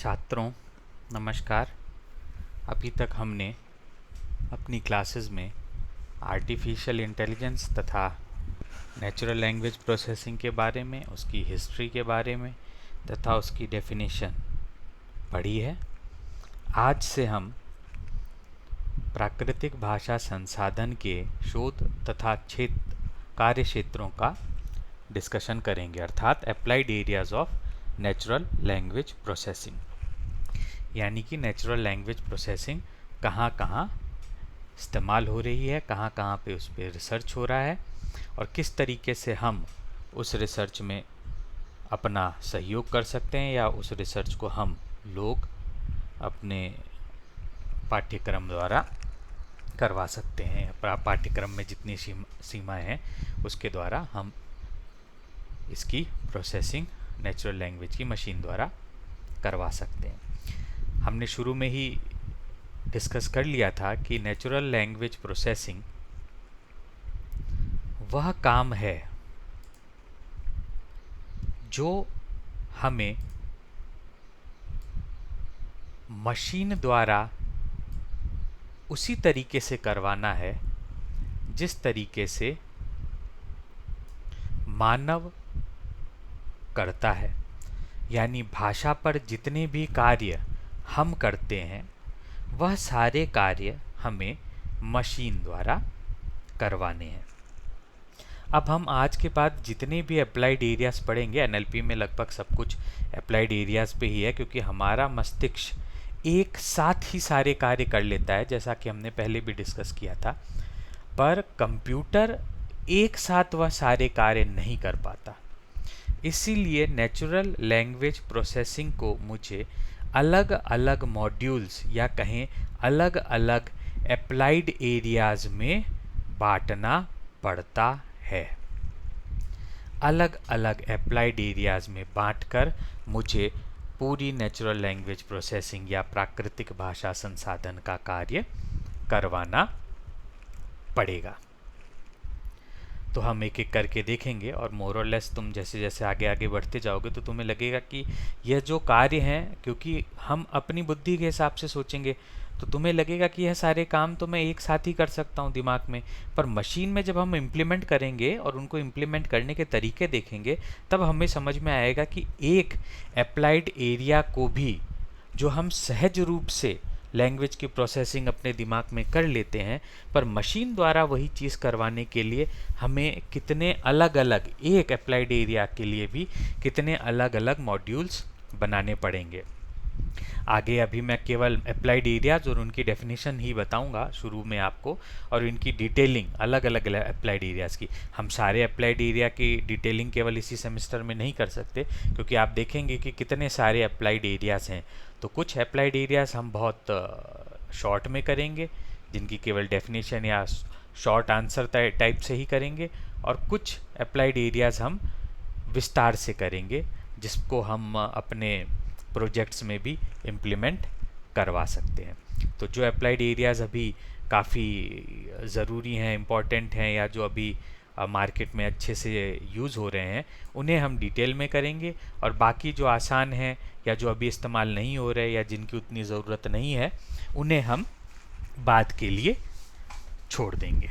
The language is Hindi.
छात्रों नमस्कार। अभी तक हमने अपनी क्लासेस में आर्टिफिशियल इंटेलिजेंस तथा नेचुरल लैंग्वेज प्रोसेसिंग के बारे में, उसकी हिस्ट्री के बारे में तथा उसकी डेफिनेशन पढ़ी है। आज से हम प्राकृतिक भाषा संसाधन के शोध तथा कार्य क्षेत्रों का डिस्कशन करेंगे, अर्थात applied areas of natural language processing, यानी कि नेचुरल लैंग्वेज प्रोसेसिंग कहाँ कहाँ इस्तेमाल हो रही है, कहाँ कहाँ पे उस पर रिसर्च हो रहा है और किस तरीके से हम उस रिसर्च में अपना सहयोग कर सकते हैं या उस रिसर्च को हम लोग अपने पाठ्यक्रम द्वारा करवा सकते हैं। पाठ्यक्रम में जितनी सीमाएं हैं उसके द्वारा हम इसकी प्रोसेसिंग नेचुरल लैंग्वेज की मशीन द्वारा करवा सकते हैं। हमने शुरू में ही डिस्कस कर लिया था कि नेचुरल लैंग्वेज प्रोसेसिंग वह काम है जो हमें मशीन द्वारा उसी तरीके से करवाना है जिस तरीके से मानव करता है। यानी भाषा पर जितने भी कार्य हम करते हैं वह सारे कार्य हमें मशीन द्वारा करवाने हैं। अब हम आज के बाद जितने भी अप्लाइड एरियाज पढ़ेंगे, एनएलपी में लगभग सब कुछ अप्लाइड एरियाज पे ही है, क्योंकि हमारा मस्तिष्क एक साथ ही सारे कार्य कर लेता है, जैसा कि हमने पहले भी डिस्कस किया था। पर कंप्यूटर एक साथ वह सारे कार्य नहीं कर पाता। इसीलिए नेचुरल लैंग्वेज प्रोसेसिंग को मुझे अलग अलग मॉड्यूल्स या कहें अलग अलग अप्लाइड एरियाज में बांटना पड़ता है। अलग अलग अप्लाइड एरियाज में बांटकर मुझे पूरी नेचुरल लैंग्वेज प्रोसेसिंग या प्राकृतिक भाषा संसाधन का कार्य करवाना पड़ेगा। तो हम एक एक करके देखेंगे और मोर और लेस तुम जैसे जैसे आगे आगे बढ़ते जाओगे तो तुम्हें लगेगा कि यह जो कार्य हैं, क्योंकि हम अपनी बुद्धि के हिसाब से सोचेंगे तो तुम्हें लगेगा कि यह सारे काम तो मैं एक साथ ही कर सकता हूँ दिमाग में, पर मशीन में जब हम इम्प्लीमेंट करेंगे और उनको इम्प्लीमेंट करने के तरीके देखेंगे तब हमें समझ में आएगा कि एक अप्लाइड एरिया को भी जो हम सहज रूप से लैंग्वेज की प्रोसेसिंग अपने दिमाग में कर लेते हैं, पर मशीन द्वारा वही चीज़ करवाने के लिए हमें कितने अलग अलग, एक अप्लाइड एरिया के लिए भी कितने अलग अलग मॉड्यूल्स बनाने पड़ेंगे। आगे अभी मैं केवल अप्लाइड एरियाज और उनकी डेफिनेशन ही बताऊंगा शुरू में आपको, और इनकी डिटेलिंग अलग अलग अप्लाइड एरियाज की। हम सारे अप्लाइड एरिया की डिटेलिंग केवल इसी सेमेस्टर में नहीं कर सकते, क्योंकि आप देखेंगे कि कितने सारे अप्लाइड एरियाज हैं। तो कुछ अप्लाइड एरियाज हम बहुत शॉर्ट में करेंगे, जिनकी केवल डेफिनेशन या शॉर्ट आंसर टाइप से ही करेंगे, और कुछ अप्लाइड एरियाज हम विस्तार से करेंगे, जिसको हम अपने प्रोजेक्ट्स में भी इम्प्लीमेंट करवा सकते हैं। तो जो अप्लाइड एरियाज अभी काफ़ी ज़रूरी हैं, इम्पॉर्टेंट हैं, या जो अभी मार्केट में अच्छे से यूज़ हो रहे हैं, उन्हें हम डिटेल में करेंगे, और बाकी जो आसान हैं या जो अभी इस्तेमाल नहीं हो रहे या जिनकी उतनी ज़रूरत नहीं है, उन्हें हम बाद के लिए छोड़ देंगे।